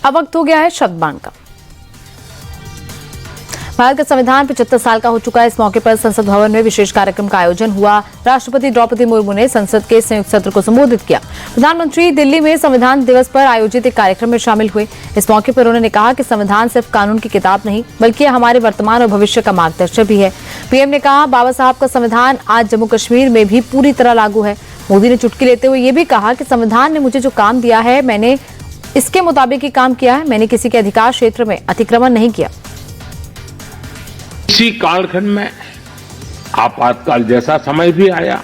अब वक्त हो गया है शतबान का। भारत का संविधान 75 साल का हो चुका है। इस मौके पर संसद भवन में विशेष कार्यक्रम का आयोजन हुआ। राष्ट्रपति द्रौपदी मुर्मू ने संसद के संयुक्त सत्र को संबोधित किया। प्रधानमंत्री दिल्ली में संविधान दिवस पर आयोजित एक कार्यक्रम में शामिल हुए। इस मौके पर उन्होंने कहा कि संविधान सिर्फ कानून की किताब नहीं बल्कि हमारे वर्तमान और भविष्य का मार्गदर्शक भी है। पीएम ने कहा, बाबा साहब का संविधान आज जम्मू कश्मीर में भी पूरी तरह लागू है। मोदी ने चुटकी लेते हुए ये भी कहा कि संविधान ने मुझे जो काम दिया है मैंने इसके मुताबिक ही काम किया है। मैंने किसी के अधिकार क्षेत्र में अतिक्रमण नहीं किया। इसी कालखंड में आपातकाल जैसा समय भी आया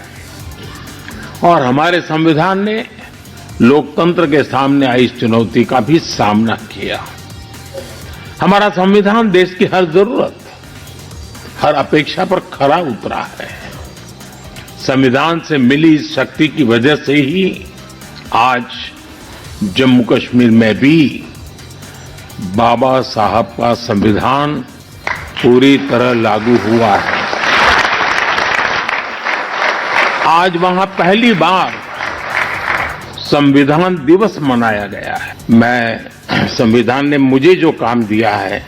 और हमारे संविधान ने लोकतंत्र के सामने आई इस चुनौती का भी सामना किया। हमारा संविधान देश की हर जरूरत, हर अपेक्षा पर खरा उतरा है। संविधान से मिली इस शक्ति की वजह से ही आज जम्मू कश्मीर में भी बाबा साहब का संविधान पूरी तरह लागू हुआ है। आज वहां पहली बार संविधान दिवस मनाया गया है। मैं संविधान ने मुझे जो काम दिया है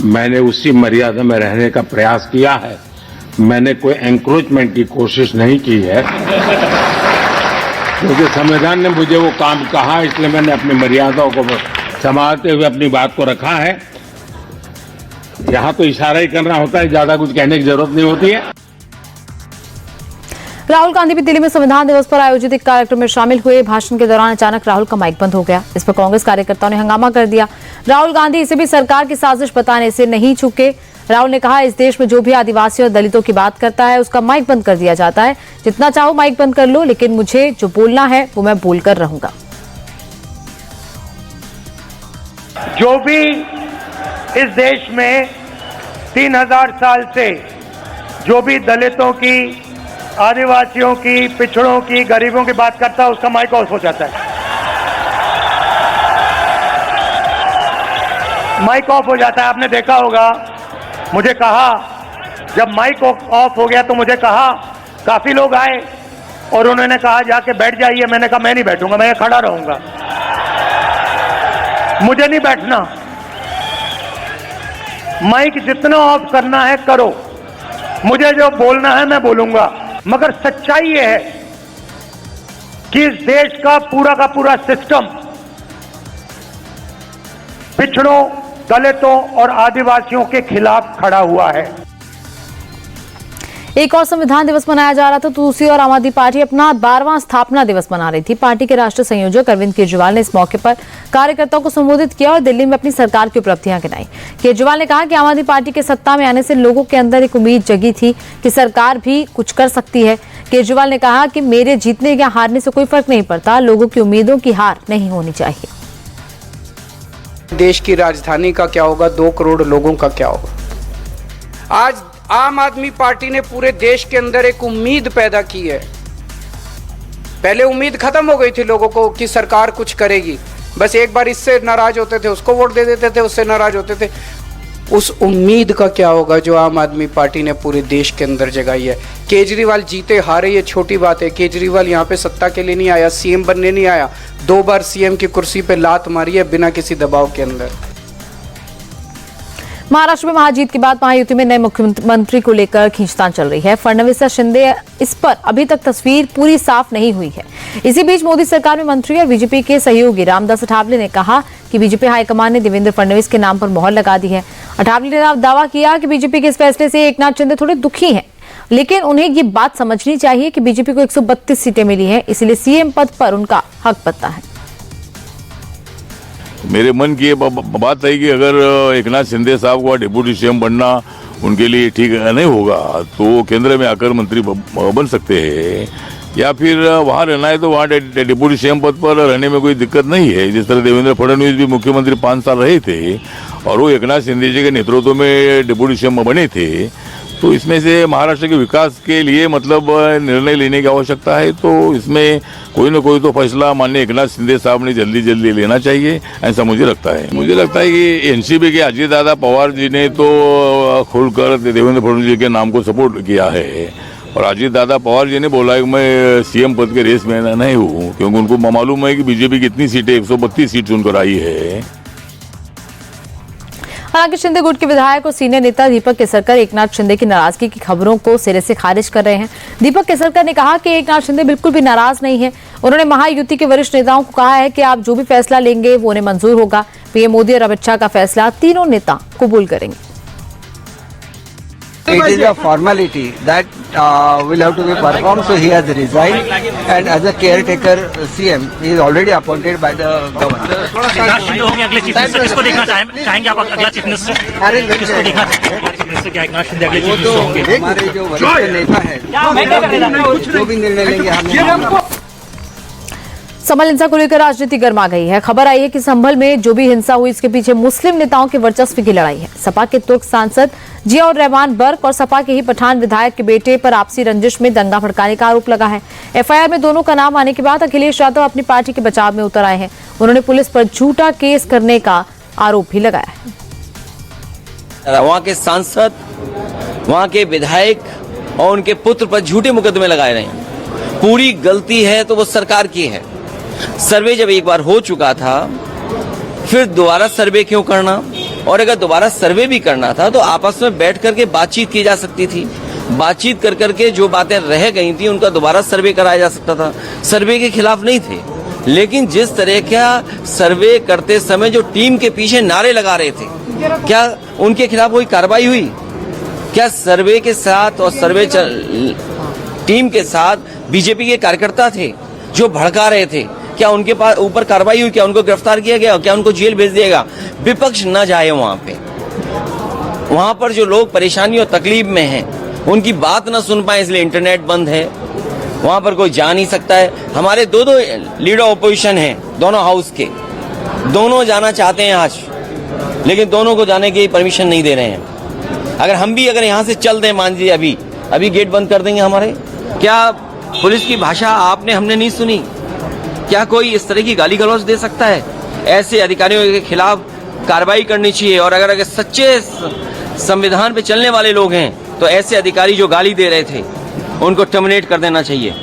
मैंने उसी मर्यादा में रहने का प्रयास किया है। मैंने कोई एंक्रोचमेंट की कोशिश नहीं की है क्योंकि संविधान ने मुझे वो काम कहा, इसलिए मैंने अपनी मर्यादाओं को संभालते हुए अपनी बात को रखा है। यहां तो इशारा ही करना होता है, ज्यादा कुछ कहने की जरूरत नहीं होती है। राहुल गांधी भी दिल्ली में संविधान दिवस पर आयोजित एक कार्यक्रम में शामिल हुए। भाषण के दौरान अचानक राहुल का माइक बंद हो गया। इस पर कांग्रेस कार्यकर्ताओं ने हंगामा कर दिया। राहुल गांधी इसे भी सरकार की साजिश बताने से नहीं चूके। राहुल ने कहा, इस देश में जो भी आदिवासी और दलितों की बात करता है उसका माइक बंद कर दिया जाता है। जितना चाहो माइक बंद कर लो, लेकिन मुझे जो बोलना है वो मैं बोलकर रहूंगा। जो भी इस देश में 3000 साल से जो भी दलितों की, आदिवासियों की, पिछड़ों की, गरीबों की बात करता है उसका माइक ऑफ हो जाता है। माइक ऑफ हो जाता है। आपने देखा होगा, मुझे कहा जब माइक ऑफ हो गया तो मुझे कहा, काफी लोग आए और उन्होंने कहा जाके बैठ जाइए। मैंने कहा मैं नहीं बैठूंगा, मैं खड़ा रहूंगा, मुझे नहीं बैठना। माइक जितना ऑफ करना है करो, मुझे जो बोलना है मैं बोलूंगा। मगर सच्चाई ये है कि इस देश का पूरा सिस्टम पिछड़ों, दलितों और आदिवासियों के खिलाफ खड़ा हुआ है। एक और संविधान दिवस मनाया जा रहा था तो दूसरी ओर आम आदमी पार्टी अपना 12वां स्थापना दिवस मना रही थी। पार्टी के राष्ट्रीय संयोजक अरविंद केजरीवाल ने इस मौके पर कार्यकर्ताओं को संबोधित किया और दिल्ली में अपनी सरकार की उपलब्धियां गिनाई। केजरीवाल ने कहा कि आम आदमी पार्टी के सत्ता में आने से लोगों के अंदर एक उम्मीद जगी थी कि सरकार भी कुछ कर सकती है। केजरीवाल ने कहा कि मेरे जीतने या हारने से कोई फर्क नहीं पड़ता, लोगों की उम्मीदों की हार नहीं होनी चाहिए। देश की राजधानी का क्या होगा, 2 करोड़ लोगों का क्या होगा। आज आम आदमी पार्टी ने पूरे देश के अंदर एक उम्मीद पैदा की है। पहले उम्मीद खत्म हो गई थी लोगों को कि सरकार कुछ करेगी। बस एक बार इससे नाराज होते थे उसको वोट दे देते थे, उससे नाराज होते थे। उस उम्मीद का क्या होगा जो आम आदमी पार्टी ने पूरे देश के अंदर जगाई है। केजरीवाल जीते हारे ये छोटी बात है। केजरीवाल यहाँ पे सत्ता के लिए नहीं आया, सीएम बनने नहीं आया। 2 बार सीएम की कुर्सी पे लात मारी है बिना किसी दबाव के अंदर। महाराष्ट्र में महाजीत के बाद महायुति में नए मुख्यमंत्री को लेकर खींचतान चल रही है। फडणवीस या शिंदे, इस पर अभी तक तस्वीर पूरी साफ नहीं हुई है। इसी बीच मोदी सरकार में मंत्री और बीजेपी के सहयोगी रामदास अठावले ने कहा कि बीजेपी हाईकमान ने देवेंद्र फडणवीस के नाम पर मोहर लगा दी है। अठावले ने दावा किया कि बीजेपी के इस फैसले से एकनाथ शिंदे थोड़े दुखी हैं, लेकिन उन्हें ये बात समझनी चाहिए कि बीजेपी को 132 सीटें मिली हैं, इसलिए सीएम पद पर उनका हक बनता है। मेरे मन की ये बात है कि अगर एकनाथ शिंदे साहब को डिप्टी सीएम बनना उनके लिए ठीक नहीं होगा तो केंद्र में आकर मंत्री बन सकते हैं, या फिर वहाँ रहना है तो वहाँ डिप्टी सीएम पद पर रहने में कोई दिक्कत नहीं है। जिस तरह देवेंद्र फडणवीस भी मुख्यमंत्री 5 साल रहे थे और वो एकनाथ शिंदे जी के नेतृत्व में डिप्टी सीएम बने थे, तो इसमें से महाराष्ट्र के विकास के लिए मतलब निर्णय लेने की आवश्यकता है। तो इसमें कोई न कोई तो फैसला माननीय एकनाथ शिंदे साहब ने जल्दी लेना चाहिए, ऐसा मुझे लगता है। मुझे लगता है कि एनसीपी के अजीत दादा पवार जी ने तो खुलकर देवेंद्र फडणवीस जी के नाम को सपोर्ट किया है और अजीत दादा पवार जी ने बोला कि मैं सीएम पद के रेस में नहीं हूँ, क्योंकि उनको मालूम है कि बीजेपी की कितनी सीटें 132 सीट चुनकर आई है। हालांकि शिंदे गुट के विधायक और सीनियर नेता दीपक केसरकर एकनाथ शिंदे की नाराजगी की खबरों को सिरे से खारिज कर रहे हैं। दीपक केसरकर ने कहा कि एकनाथ शिंदे बिल्कुल भी नाराज नहीं है। उन्होंने महायुति के वरिष्ठ नेताओं को कहा है कि आप जो भी फैसला लेंगे वो उन्हें मंजूर होगा। पीएम मोदी और अमित शाह का फैसला तीनों नेता कबूल करेंगे। It is a formality that will have to be performed, so he has resigned, and as a caretaker CM, he is already appointed by the governor. Eknath Shinde होंगे अगले चीफ मिनिस्टर, किसको देखना चाहेंगे आप अगला चीफ मिनिस्टर? किसको देखना चाहेंगे अगला चीफ मिनिस्टर? क्या एकनाथ शिंदे अगले चीफ मिनिस्टर होंगे? हमारे जो वरिष्ठ नेता है, जो भी निर्णय लेंगे हम संभल हिंसा को लेकर राजनीति गर्मा गई है। खबर आई है कि संभल में जो भी हिंसा हुई इसके पीछे मुस्लिम नेताओं के वर्चस्व की लड़ाई है। सपा के तुर्क सांसद जियाउर रहमान बर्क और सपा के ही पठान विधायक के बेटे पर आपसी रंजिश में दंगा भड़काने का आरोप लगा है। एफआईआर में दोनों का नाम आने के बाद अखिलेश यादव अपनी पार्टी के बचाव में उतर आए हैं। उन्होंने पुलिस पर झूठा केस करने का आरोप भी लगाया है। वहाँ के सांसद, वहाँ के विधायक और उनके पुत्र पर झूठे मुकदमे लगाए रहे हैं। पूरी गलती है तो वो सरकार की है। सर्वे जब एक बार हो चुका था, फिर दोबारा सर्वे क्यों करना? और अगर दोबारा सर्वे भी करना था तो आपस में बैठ करके बातचीत की जा सकती थी। बातचीत कर करके जो बातें रह गई थी उनका दोबारा सर्वे कराया जा सकता था। सर्वे के खिलाफ नहीं थे, लेकिन जिस तरह का सर्वे करते समय जो टीम के पीछे नारे लगा रहे थे, क्या उनके खिलाफ कोई कार्रवाई हुई? क्या सर्वे के साथ और सर्वे टीम के साथ बीजेपी के कार्यकर्ता थे जो भड़का रहे थे? क्या उनके पास ऊपर कार्रवाई हुई? क्या उनको गिरफ्तार किया गया? क्या उनको जेल भेज दिया गया? विपक्ष न जाए वहां पे। वहां पर जो लोग परेशानी और तकलीफ में हैं, उनकी बात न सुन पाए, इसलिए इंटरनेट बंद है। वहां पर कोई जा नहीं सकता है। हमारे दो लीडर ऑपोजिशन हैं, दोनों हाउस के, दोनों जाना चाहते हैं आज, लेकिन दोनों को जाने की परमिशन नहीं दे रहे हैं। अगर हम भी अगर यहाँ से चल दें, मान लीजिए अभी गेट बंद कर देंगे हमारे, क्या पुलिस की भाषा हमने नहीं सुनी? क्या कोई इस तरह की गाली गलौज दे सकता है? ऐसे अधिकारियों के खिलाफ कार्रवाई करनी चाहिए। और अगर सच्चे संविधान पे चलने वाले लोग हैं तो ऐसे अधिकारी जो गाली दे रहे थे उनको टर्मिनेट कर देना चाहिए।